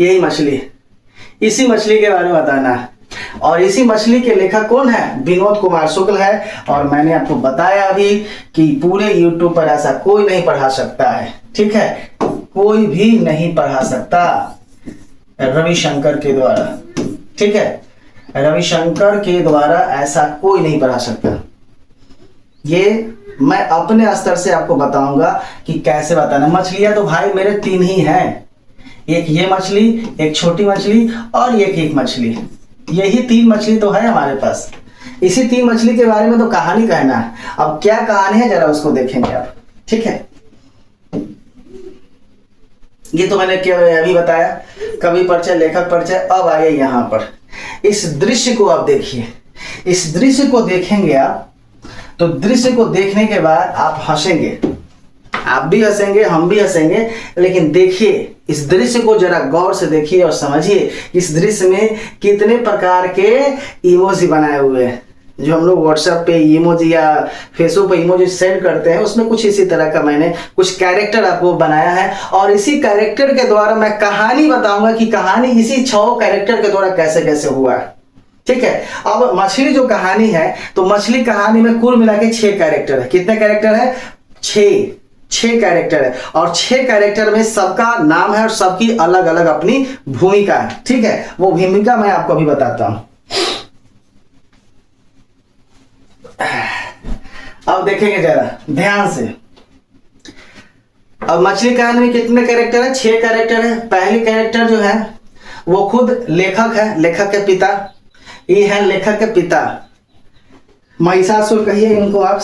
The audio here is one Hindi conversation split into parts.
यही मछली, इसी मछली के बारे में बताना है। और इसी मछली के लेखक कौन है? विनोद कुमार शुक्ल है। और मैंने आपको बताया अभी कि पूरे यूट्यूब पर ऐसा कोई नहीं पढ़ा सकता है, ठीक है, कोई भी नहीं पढ़ा सकता रविशंकर के द्वारा, ठीक है, रविशंकर के द्वारा ऐसा कोई नहीं पढ़ा सकता। ये मैं अपने स्तर से आपको बताऊंगा कि कैसे बताना। मछलियां तो भाई मेरे 3 ही हैं, एक ये मछली, एक छोटी मछली और एक मछली, यही 3 मछली तो है हमारे पास। इसी 3 मछली के बारे में तो कहानी कहना है। अब क्या कहानी है जरा उसको देखेंगे आप, ठीक है। ये तो मैंने क्या अभी बताया, कवि परिचय, लेखक परिचय। अब आइए यहाँ पर इस दृश्य को आप देखिए। इस दृश्य को देखेंगे आप तो दृश्य को देखने के बाद आप हंसेंगे, आप भी हंसेंगे, हम भी हंसेंगे। लेकिन देखिए इस दृश्य को जरा गौर से देखिए और समझिए इस दृश्य में कितने प्रकार के इमोजी बनाए हुए हैं। जो हम लोग व्हाट्सएप पे इमोजी या फेसबुक पे इमोजी सेंड करते हैं, उसमें कुछ इसी तरह का मैंने कुछ कैरेक्टर आपको बनाया है। और इसी कैरेक्टर के द्वारा मैं कहानी बताऊंगा कि कहानी इसी 6 कैरेक्टर के द्वारा कैसे कैसे हुआ है, ठीक है। अब मछली जो कहानी है, तो मछली कहानी में कुल मिला के 6 कैरेक्टर है। कितने कैरेक्टर है? 6 कैरेक्टर है। और 6 कैरेक्टर में सबका नाम है और सबकी अलग अलग अपनी भूमिका है, ठीक है। वो भूमिका मैं आपको अभी बताता हूं। अब देखेंगे जरा ध्यान से। अब मछली कहानी में कितने कैरेक्टर है? 6 कैरेक्टर है। पहली कैरेक्टर जो है वो खुद लेखक है, लेखक के पिता। ये है लेखक के पिता, महिषासुर कहिए इनको आप,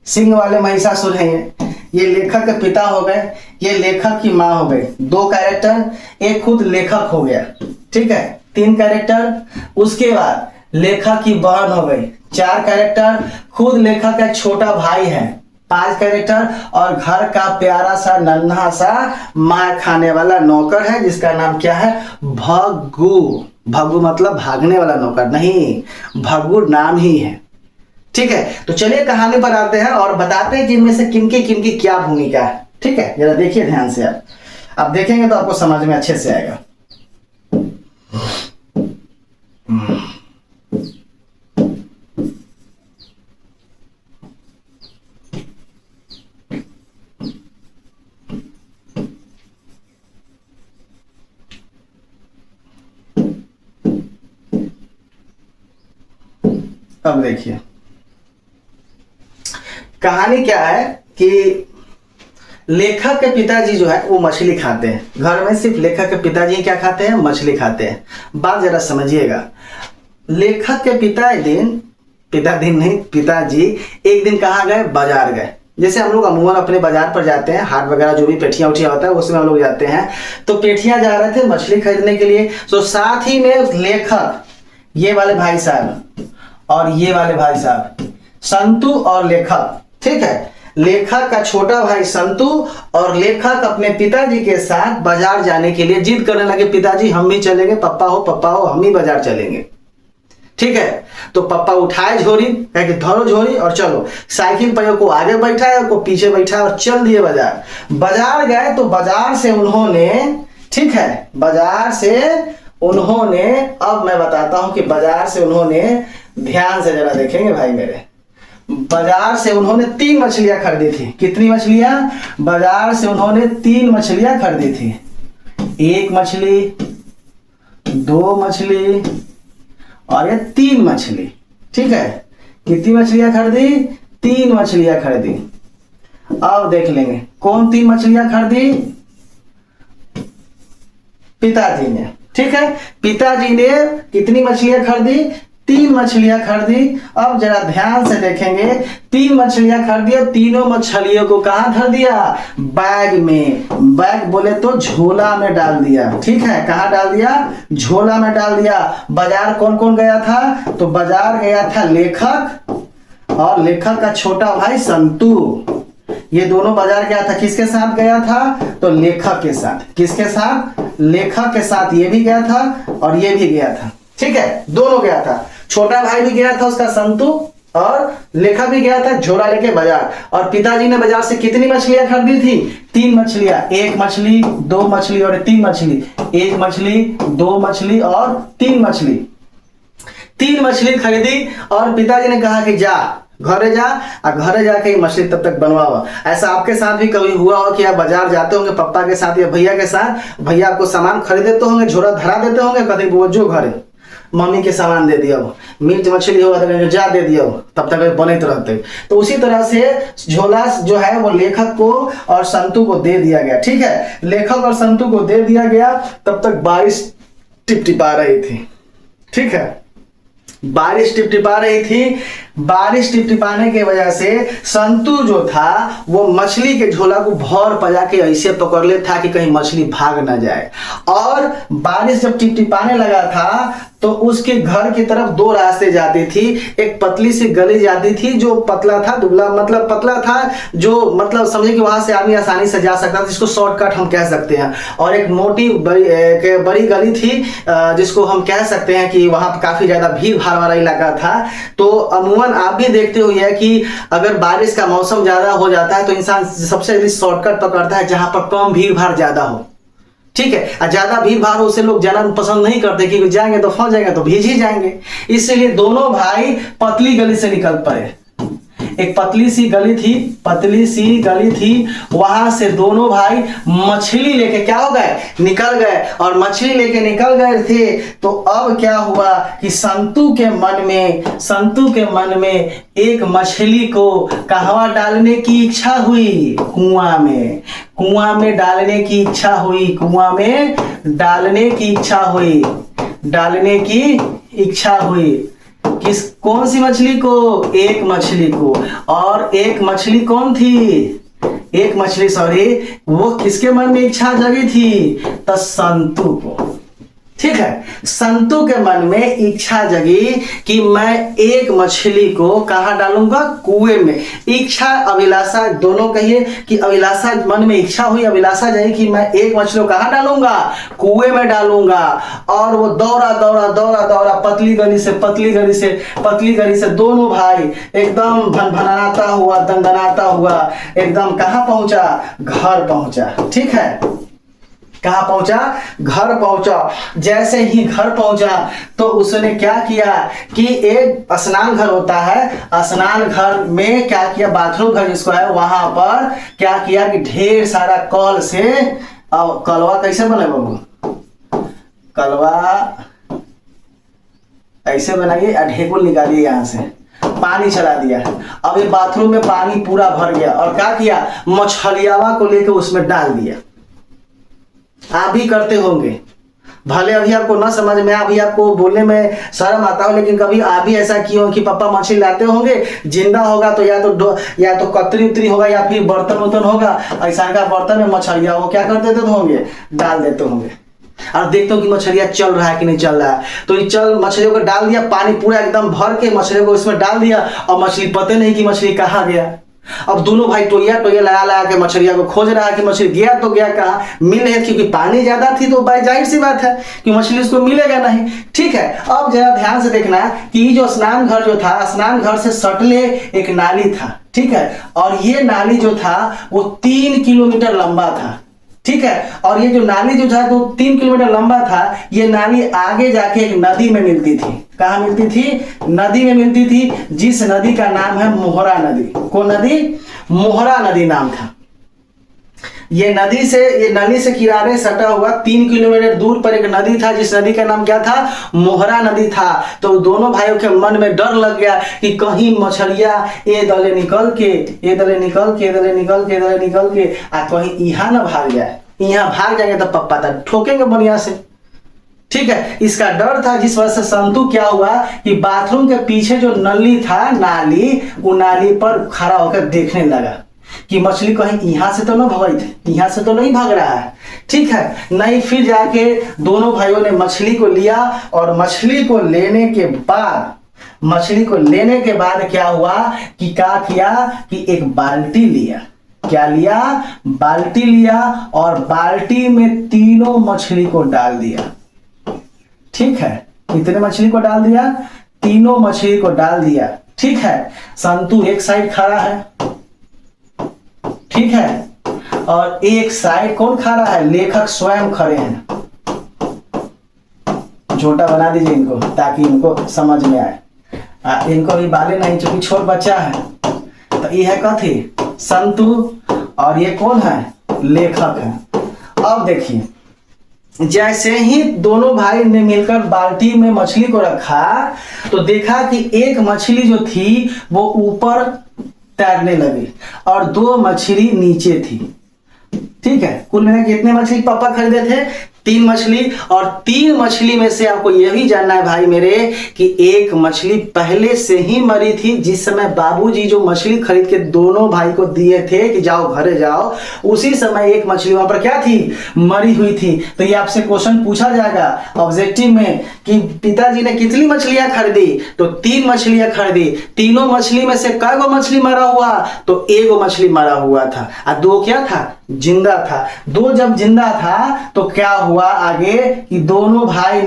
सिंह वाले महिषासुर हैं ये लेखक के पिता हो गए, ये लेखक की माँ हो गई। 2 कैरेक्टर, एक खुद लेखक हो गया, ठीक है, 3 कैरेक्टर। उसके बाद लेखक की बहन हो गई, 4 कैरेक्टर। खुद लेखक का छोटा भाई है, 5 कैरेक्टर। और घर का प्यारा सा नन्हा सा मार खाने वाला नौकर है जिसका नाम क्या है? भग्गू। भग्गू मतलब भागने वाला नौकर नहीं, भग्गू नाम ही है, ठीक है। तो चलिए कहानी पर आते हैं और बताते हैं कि इनमें से किनकी क्या भूमिका है, ठीक है। जरा देखिए ध्यान से, आप देखेंगे तो आपको समझ में अच्छे से आएगा। अब देखिए कहानी क्या है कि लेखक के पिताजी जो है वो मछली खाते हैं। घर में सिर्फ लेखक के पिताजी क्या खाते हैं? मछली खाते हैं। बात जरा समझिएगा। लेखक के पिताजी एक दिन कहाँ गए? बाजार गए। जैसे हम लोग अमूमन अपने बाजार पर जाते हैं, हाट वगैरह जो भी पेठियां उठियां होता है उसमें हम लोग जाते हैं। तो पेठियां जा रहे थे मछली खरीदने के लिए। तो साथ ही में लेखक, ये वाले भाई साहब और ये वाले भाई साहब, संतु और लेखक, ठीक है। लेखक का छोटा भाई संतु और लेखक अपने पिताजी के साथ बाजार जाने के लिए जिद करने लगे, पिताजी हम भी चलेंगे, पप्पा हो हम ही बाजार चलेंगे, ठीक है। तो पप्पा उठाए झोरी, कहे कि धरो झोरी और चलो। साइकिल पर को आगे बैठाया को पीछे बैठा और चल दिए बाजार गए। तो बाजार से उन्होंने, ठीक है, बाजार से उन्होंने, अब मैं बताता हूं कि बाजार से उन्होंने, ध्यान से जरा देखेंगे भाई मेरे, बाजार से उन्होंने 3 मछलियां खरीदी थी। कितनी मछलियां? बाजार से उन्होंने 3 मछलियां खरीदी थी। 1 मछली, 2 मछली और ये 3 मछली, ठीक है। कितनी मछलियां खरीदी? 3 मछलियां खरीदी। अब देख लेंगे कौन 3 मछलियां खरीदी? पिताजी ने, ठीक है। पिताजी ने कितनी मछलियां खरीदी? 3 मछलियां खरीदी। अब जरा ध्यान से देखेंगे, 3 मछलियां खरीदी और तीनों मछलियों को कहां धर दिया? बैग में। बैग बोले तो झोला में डाल दिया, ठीक है। कहां डाल दिया? झोला में डाल दिया। बाजार कौन कौन गया था? तो बाजार गया था लेखक और लेखक का छोटा भाई संतु। ये दोनों बाजार गया था, किसके साथ गया था? तो लेखक के साथ। किसके साथ? लेखक के साथ। ये भी गया था और ये भी गया था, ठीक है, दोनों गया था। छोटा भाई भी गया था उसका संतु और लेखक भी गया था झोला लेके बाजार, और पिताजी ने बाजार से कितनी मछलियां खरीदी थी? 3 मछलियां, 1 मछली, 2 मछली और 3 मछली, 1 मछली, 2 मछली और 3 मछली, 3 मछली खरीदी। और पिताजी ने कहा कि जा घरे जा, और घरे जाके ये मछली तब तक बनवाओ। ऐसा आपके साथ भी कभी हुआ हो कि आप बाजार जाते होंगे पापा के साथ या भैया के साथ, भैया आपको सामान खरीद देते होंगे, झोला धरा देते होंगे, कहते वो जो घरे मम्मी के सामान दे दिया हो, मीट मछली होगा तो जा दे दिया हो, तब तक बनते रहते। तो उसी तरह से झोला जो है वो लेखक को और संतू को दे दिया गया। ठीक है, लेखक और संतू को दे दिया गया। तब तक बारिश टिपटिपा रही थी। ठीक है, बारिश टिपटिपा रही थी। बारिश टिपटिपाने की वजह से संतू जो था वो मछली के झोला को भौर पजा के ऐसे पकड़ ले था कि कहीं मछली भाग ना जाए। और बारिश जब टिपटिपाने लगा था तो उसके घर की तरफ 2 रास्ते जाती थी। एक पतली सी गली जाती थी जो पतला था, दुबला मतलब पतला था, जो मतलब समझे कि वहां से आदमी आसानी से जा सकता था, जिसको शॉर्टकट हम कह सकते हैं। और एक मोटी बड़ी गली थी जिसको हम कह सकते हैं कि वहां काफी ज्यादा भीड़ भाड़ वाला इलाका था। तो अमूमन आप भी देखते हुए कि अगर बारिश का मौसम ज्यादा हो जाता है तो इंसान सबसे जल्दी शॉर्टकट पकड़ता है जहां पर कम भीड़ भाड़ ज्यादा हो। ठीक है, ज्यादा भीड़ भाड़ हो उसे लोग जाना पसंद नहीं करते क्योंकि जाएंगे तो फंस जाएंगे, तो भीज ही जाएंगे। इसलिए दोनों भाई पतली गली से निकल पड़े। एक पतली सी गली थी, वहां से दोनों भाई मछली लेके क्या हो गए, निकल गए। और मछली लेके निकल गए थे तो अब क्या हुआ कि संतू के मन में एक मछली को कहवा डालने की इच्छा हुई, कुआं में डालने की इच्छा हुई। कौन सी मछली को? एक मछली को। और एक मछली कौन थी? वो किसके मन में इच्छा जगी थी? तो संतू को। ठीक है, संतू के मन में इच्छा जगी कि मैं एक मछली को कहाँ डालूंगा? कुएं में। इच्छा अभिलाषा दोनों कहिए कि अभिलाषा मन में इच्छा हुई, अभिलाषा जगी कि मैं एक मछली को कहाँ डालूंगा? कुएं में डालूंगा। और वो दौड़ा पतली गली से दोनों भाई एकदम भनभनाता हुआ, दंदनाता हुआ एकदम कहाँ पहुंचा? घर पहुंचा। ठीक है, कहाँ पहुंचा? घर पहुंचा। जैसे ही घर पहुंचा तो उसने क्या किया कि एक स्नान घर होता है, स्नान घर में क्या किया, बाथरूम घर जिसको है, वहां पर क्या किया कि ढेर सारा कल से, कलवा कैसे बने बाबू? कलवा ऐसे बनाइए, ढेकुल निकालिए, यहाँ से पानी चला दिया। अब ये बाथरूम में पानी पूरा भर गया और क्या किया? मछलियावा को लेकर उसमें डाल दिया। आप भी करते होंगे, भले अभी आपको ना समझ में, अभी आपको बोलने में शर्म आता हो, लेकिन कभी आप भी ऐसा किए हो कि पापा मछली लाते होंगे, जिंदा होगा तो या तो कतरी उतरी होगा या फिर बर्तन होगा, ऐसा का बर्तन में मछलियां वो क्या कर देते होंगे? डाल देते होंगे। और देखते हो कि मछलियां चल रहा है कि नहीं चल रहा है, तो मछलियों को डाल दिया, पानी पूरा एकदम भर के मछलियों को इसमें डाल दिया और मछली पता नहीं कि मछली कहाँ गया। अब दोनों भाई टोया लगा के मछलिया को खोज रहा है कि मछली गया तो गया कहाँ, मिल नहीं, क्योंकि पानी ज्यादा थी तो भाई जाहिर सी बात है कि मछली उसको मिलेगा नहीं। ठीक है, अब जरा ध्यान से देखना कि जो स्नान घर जो था, स्नान घर से सटले एक नाली था। ठीक है, और ये नाली जो था वो 3 किलोमीटर लंबा था। ठीक है, और ये जो नाली जो था तो 3 किलोमीटर लंबा था। ये नाली आगे जाके एक नदी में मिलती थी। कहाँ मिलती थी? नदी में मिलती थी, जिस नदी का नाम है मोहरा नदी। कौन नदी? मोहरा नदी नाम था। ये नदी से किनारे सटा हुआ 3 किलोमीटर दूर पर एक नदी था, जिस नदी का नाम क्या था? मोहरा नदी था। तो दोनों भाइयों के मन में डर लग गया कि कहीं मछलियां ये दले निकल के आ कहीं यहाँ ना भाग जाए। यहाँ भाग जाएंगे तो पप्पा था ठोकेंगे बढ़िया से। ठीक है, इसका डर था, जिस वजह से संतू क्या हुआ कि बाथरूम के पीछे जो नली था, वो नाली पर खड़ा होकर देखने लगा कि मछली कहीं यहाँ से तो यहाँ से तो नहीं भाग रहा है। ठीक है, नहीं, फिर जाके दोनों भाइयों ने मछली को लिया और मछली को लेने के बाद क्या हुआ कि क्या किया कि एक बाल्टी लिया। क्या लिया? बाल्टी लिया और बाल्टी में तीनों मछली को डाल दिया। ठीक है, कितने मछली को डाल दिया? तीनों मछली को डाल दिया। ठीक है, संतु एक साइड खड़ा है, ठीक है, और एक साइड कौन खड़ा है, लेखक स्वयं खड़े हैं। छोटा बना दीजिए इनको ताकि इनको समझ में आए। इनको भी बाले नहीं, चूंकि छोट बच्चा है। तो ये है कथी, संतु, और ये कौन है, लेखक है। अब देखिए, जैसे ही दोनों भाई ने मिलकर बाल्टी में मछली को रखा तो देखा कि एक मछली जो थी वो ऊपर तैरने लगी और 2 मछली नीचे थी। ठीक है, कुल मिला कितने मछली पापा खरीदे थे, 3 मछली। और 3 मछली में से आपको यह भी जानना है भाई मेरे कि एक मछली पहले से ही मरी थी। जिस समय बाबूजी जो मछली खरीद के दोनों भाई को दिए थे कि जाओ घरे जाओ, उसी समय एक मछली वहां पर क्या थी, मरी हुई थी। तो ये आपसे क्वेश्चन पूछा जाएगा ऑब्जेक्टिव में कि पिताजी ने कितनी मछलियां खरीदी, तो 3 मछलियां खरीदी। तीनों मछली में से कै गो मछली मरा हुआ, तो 1 गो मछली मरा हुआ था और 2 क्या था, जिंदा था। 2 जब जिंदा था तो क्या हुआ आगे कि दोनों भाई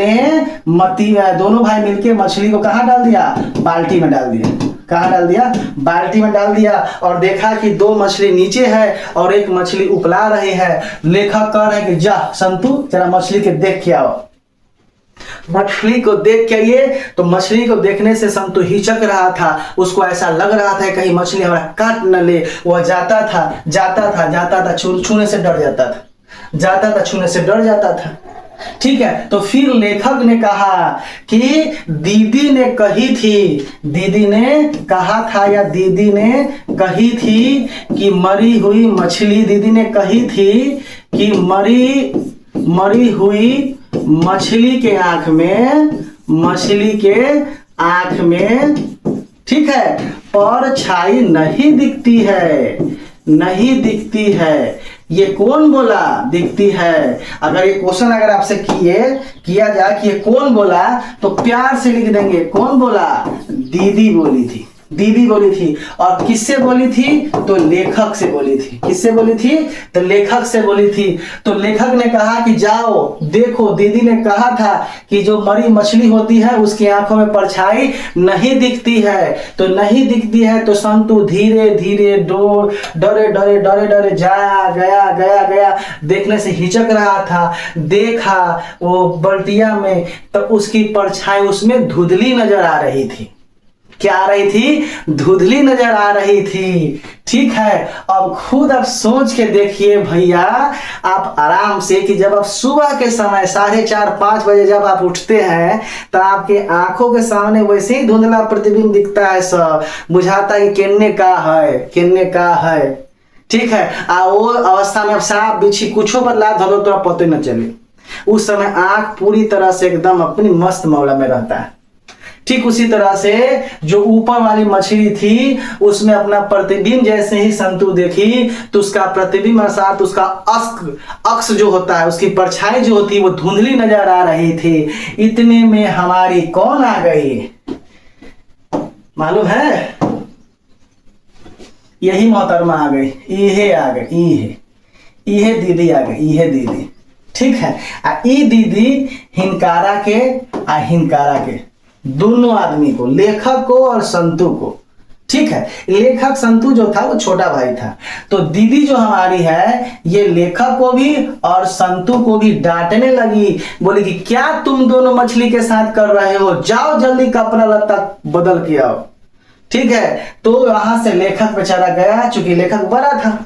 मिलके मछली को कहां डाल दिया, बाल्टी में डाल दिया। कहां डाल दिया, बाल्टी में डाल दिया। और देखा कि 2 मछली नीचे है और एक मछली उपला रही है। लेखक कह रहे हैं कि जा संतु जरा मछली के देख के आओ। मछली को देख के आइए। तो मछली को देखने से संतु हिचक रहा था, उसको ऐसा लग रहा था कहीं मछली हमारा काट न ले। वह जाता था, छूने से डर जाता था। ठीक है, तो फिर लेखक ने कहा कि दीदी ने कही थी कि मरी हुई मछली, दीदी ने कही थी कि मरी हुई मछली के आंख में ठीक है परछाई नहीं दिखती है। ये कौन बोला, दिखती है। अगर ये क्वेश्चन अगर आपसे किया जाए कि ये कौन बोला, तो प्यार से लिख देंगे कौन बोला, दीदी बोली थी। और किससे बोली थी, तो लेखक से बोली थी। किससे बोली थी, तो लेखक से बोली थी। तो लेखक ने कहा कि जाओ देखो, दीदी ने कहा था कि जो मरी मछली होती है उसकी आंखों में परछाई नहीं दिखती है। तो संतु धीरे धीरे डरे गया। देखने से हिचक रहा था। देखा वो बल्टिया में, तो उसकी परछाई उसमें धुंधली नजर आ रही थी। क्या आ रही थी, धुंधली नजर आ रही थी। ठीक है, अब खुद आप सोच के देखिए भैया, आप आराम से कि जब आप सुबह के समय 4:30-5 बजे जब आप उठते हैं तो आपके आंखों के सामने वैसे ही धुंधला प्रतिबिंब दिखता है। सब बुझाता है कि केन्ने का है। ठीक है, वो अवस्था में अब सांप बिच्छी कुछो पर लात धरो तो पता न चले। उस समय आंख पूरी तरह से एकदम अपनी मस्त मौला में रहता है। ठीक उसी तरह से जो ऊपर वाली मछली थी उसमें अपना प्रतिबिंब जैसे ही संतु देखी तो उसका प्रतिबिंब अर्थात उसका अक्स जो होता है, उसकी परछाई जो होती है वो धुंधली नजर आ रही थी। इतने में हमारी कौन आ गई मालूम है, यही मोहतरमा आ गई, इहे दीदी आ गई। ठीक है, ई दीदी हिनकारा के दोनों आदमी को, लेखक को और संतु को। ठीक है, लेखक संतु जो था वो छोटा भाई था। तो दीदी जो हमारी है ये लेखक को भी और संतु को भी डांटने लगी। बोली कि क्या तुम दोनों मछली के साथ कर रहे हो, जाओ जल्दी कपड़ा लत्ता बदल के आओ। ठीक है, तो वहां से लेखक बेचारा गया, चूंकि लेखक बड़ा था,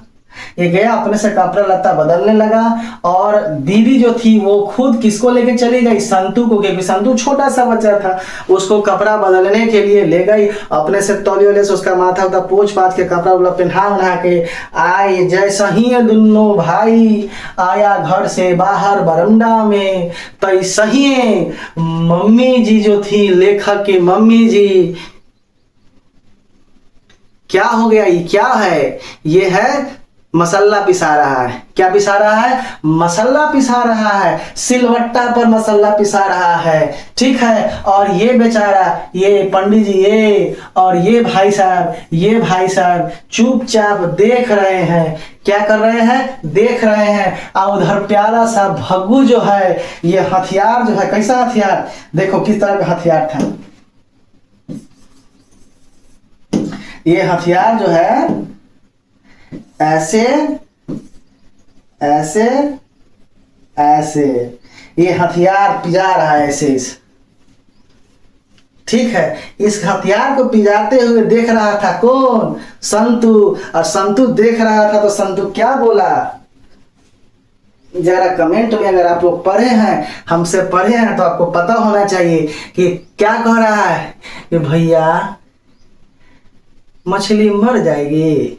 ये गया अपने से कपड़ा लत्ता बदलने लगा। और दीदी जो थी वो खुद किसको लेके चली गई, संतु को, क्योंकि संतु छोटा सा बच्चा था। उसको कपड़ा बदलने के लिए ले गई, अपने से तौलिये से उसका माथा उता पोंछ पाछ के कपड़ा उला पहना के आए। जैसा ही दोनों भाई आया घर से बाहर बरमदा में, तैसा ही मम्मी जी जो थी, लेखक की मम्मी जी, क्या हो गया, ये क्या है, ये है मसाला पिसा रहा है। क्या पिसा रहा है, मसाला पिसा रहा है, सिलवट्टा पर मसाला पिसा रहा है। ठीक है, और ये बेचारा, ये पंडित जी, ये भाई साहब चुपचाप देख रहे हैं। क्या कर रहे हैं, देख रहे हैं। और उधर प्यारा सा भग्गू जो है, ये हथियार जो है, कैसा हथियार, देखो किस तरह का हथियार था। ये हथियार जो है ऐसे ऐसे ऐसे, ये हथियार पिजा रहा है ऐसे इस, ठीक है। इस हथियार को पिजाते हुए देख रहा था कौन? संतु। और संतु देख रहा था तो संतु क्या बोला? जरा कमेंट में अगर आप लोग पढ़े हैं, हमसे पढ़े हैं, तो आपको पता होना चाहिए कि क्या कह रहा है कि भैया मछली मर जाएगी,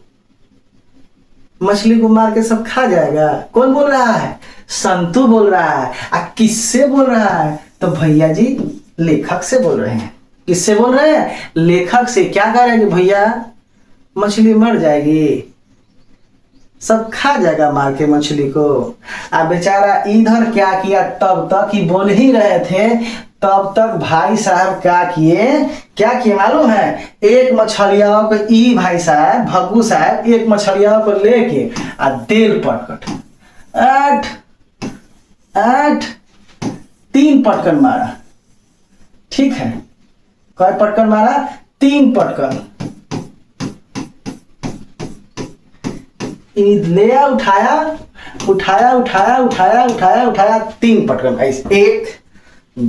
मछली को मार के सब खा जाएगा। कौन बोल रहा है? संतु बोल रहा है। किससे बोल रहा है? तो भैया जी लेखक से बोल रहे हैं। किससे बोल रहे हैं? लेखक से। क्या कह रहे हैं कि भैया मछली मर जाएगी, सब खा जाएगा मार के मछली को। अब बेचारा इधर क्या किया, तब तक ही बोल ही रहे थे, तब तक भाई साहब क्या किए मालूम है? एक मछलिया को ई भाई साहब भग्गू साहब एक मछलिया को लेके आ दिल पटकट 8 3 पटकन मारा, ठीक है। कई पटकन मारा? 3 पटकन। ले उठाया 3 पटकन ऐसे, 1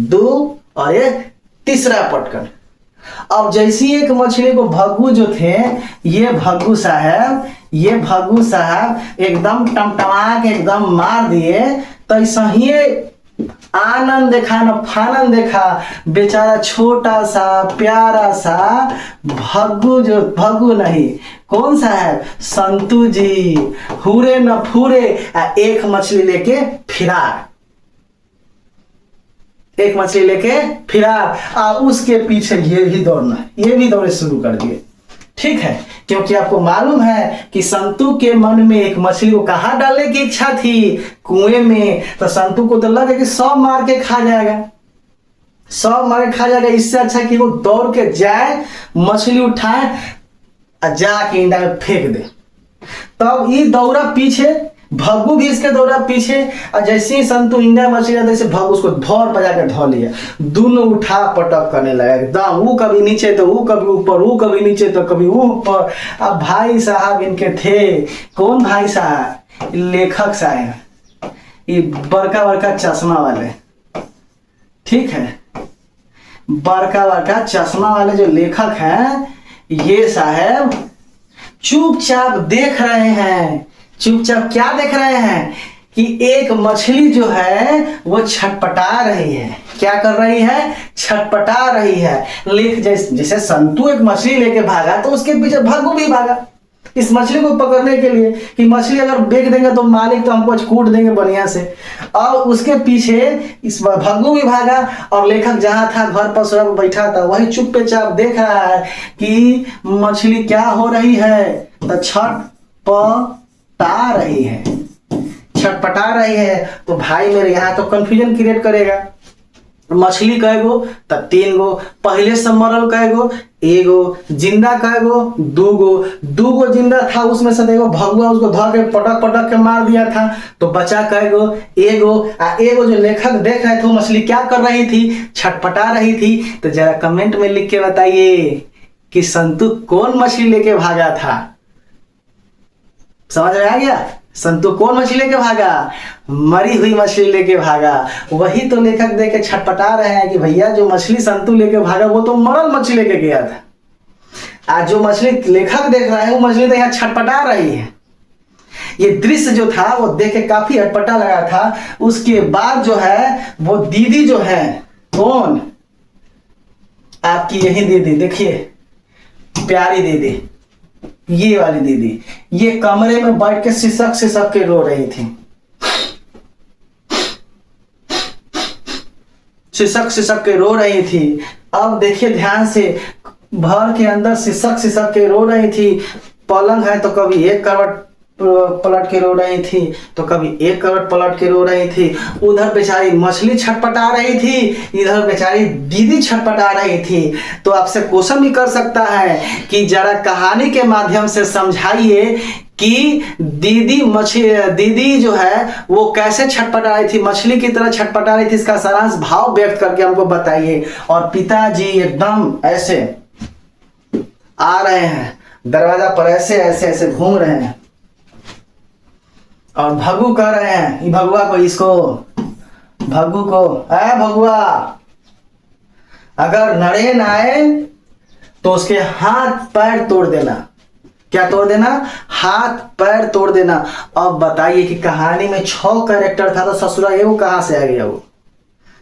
2 और एक तीसरा पटकन। अब जैसी एक मछली को भग्गू जो थे, ये भग्गू साहब एकदम टमटमा के एकदम मार दिए, तो ऐसा ही आनंद देखा न फानंद देखा। बेचारा छोटा सा प्यारा सा भग्गू नहीं, कौन सा है? संतु जी। हुरे न फूरे, एक मछली लेके फिरार। उसके पीछे ये भी दौड़े शुरू कर दिए, ठीक है। क्योंकि आपको मालूम है कि संतु के मन में एक मछली को कहाँ डालने की इच्छा थी? कुएं में। तो संतु को तो लगा कि 100 मार के खा जाएगा, इससे अच्छा कि वो दौड़ के जाए, मछली उठाए और जाके इंडा में फेंक दे। तब ये दौड़ा पीछे, भग्गू भी इसके दौड़ा पीछे, और जैसे ही संतु इंडा मछली आता है, भग्गू उसको धौर बजा के धो लिया। दोनों उठा पटक करने लगा एकदम, वो कभी नीचे तो वो कभी ऊपर, वो कभी नीचे तो कभी ऊपर। अब भाई साहब इनके थे, कौन भाई साहब? लेखक साहब, ये बड़का चश्मा वाले, ठीक है। बड़का चश्मा वाले जो लेखक हैं, ये साहब चुपचाप देख रहे हैं। चुपचाप क्या देख रहे हैं? कि एक मछली जो है वो छटपटा रही है। क्या कर रही है? छटपटा रही है। जैसे संतु एक मछली लेके भागा, तो उसके पीछे भग्गू भी भागा इस मछली को पकड़ने के लिए, कि मछली अगर बेच देंगे तो मालिक तो हमको कूट देंगे बढ़िया से। और उसके पीछे इस भग्गू भी भागा, और लेखक जहां था घर पर सोया बैठा था, वही चुपचाप देख रहा है कि मछली क्या हो रही है। तो छटपटा रही है। तो भाई मेरे यहाँ तो कंफ्यूजन क्रिएट करेगा। मछली कएगो? तो 3 गो। पहले से मरल कएगो? 1 गो। जिंदा कएगो? 2 गो जिंदा था, उसमें से देखो भगुआ उसको धर के पटक के मार दिया था। तो बचा कएगो? 1 गो। एगो जो लेखक देख रहे थे, मछली क्या कर रही थी? छटपटा रही थी। तो जरा कमेंट में लिख के बताइए कि संतु कौन मछली लेके भागा था? समझ में आ गया? संतु कौन मछली लेके भागा? मरी हुई मछली लेके भागा। वही तो लेखक देख के छटपटा रहे हैं कि भैया जो मछली संतु लेके भागा वो तो मरल मछली लेके गया था। आज जो मछली लेखक देख रहा है वो मछली तो यहाँ छटपटा रही है। ये दृश्य जो था वो देख के काफी अटपटा लगा था। उसके बाद जो है वो दीदी जो है, कौन? आपकी यही दीदी, देखिए प्यारी दीदी, ये वाली दीदी, ये कमरे में बैठ के सिसक के रो रही थी। सिसक के रो रही थी। अब देखिए ध्यान से, घर के अंदर सिसक के रो रही थी। पलंग है तो कभी एक करवट पलट के रो रही थी, तो कभी एक करवट पलट के रो रही थी। उधर बेचारी मछली छटपटा रही थी, इधर बेचारी दीदी छटपटा रही थी। तो आपसे क्वेश्चन भी कर सकता है कि जरा कहानी के माध्यम से समझाइए कि दीदी जो है वो कैसे छटपटा रही थी, मछली की तरह छटपटा रही थी। इसका सारांश भाव व्यक्त करके हमको बताइए। और पिताजी एकदम ऐसे आ रहे हैं दरवाजा पर ऐसे ऐसे ऐसे घूम रहे हैं और भगू कह रहे हैं, भगुआ को, इसको भगू को, ऐ भगुआ, अगर नरेन आए तो उसके हाथ पैर तोड़ देना। क्या तोड़ देना? हाथ पैर तोड़ देना। अब बताइए कि कहानी में 6 कैरेक्टर था तो ससुरा ये वो कहां से आ गया? वो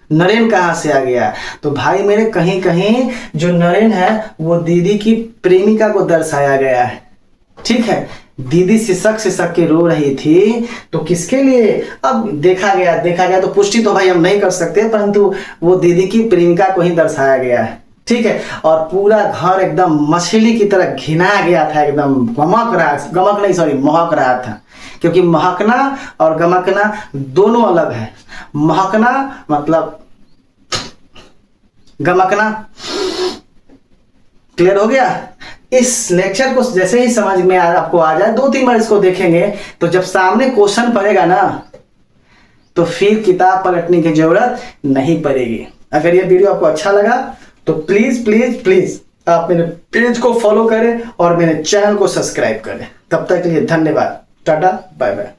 नरेन कहां से आ गया? तो भाई मेरे कहीं कहीं जो नरेन है वो दीदी की प्रेमिका को दर्शाया गया है। ठीक है, दीदी सिसक सिसक के रो रही थी तो किसके लिए? अब देखा गया तो पुष्टि तो भाई हम नहीं कर सकते, परंतु वो दीदी की प्रेमिका को ही दर्शाया गया है। ठीक है, और पूरा घर एकदम मछली की तरह घिना गया था, एकदम महक रहा था, क्योंकि महकना और गमकना दोनों अलग है। महकना मतलब गमकना। क्लियर हो गया? इस लेक्चर को जैसे ही समझ में आपको आ जाए, 2-3 बार इसको देखेंगे तो जब सामने क्वेश्चन पड़ेगा ना तो फिर किताब पलटने की जरूरत नहीं पड़ेगी। अगर ये वीडियो आपको अच्छा लगा तो प्लीज प्लीज प्लीज आप मेरे पेज को फॉलो करें और मेरे चैनल को सब्सक्राइब करें। तब तक के लिए धन्यवाद। Tata bye bye.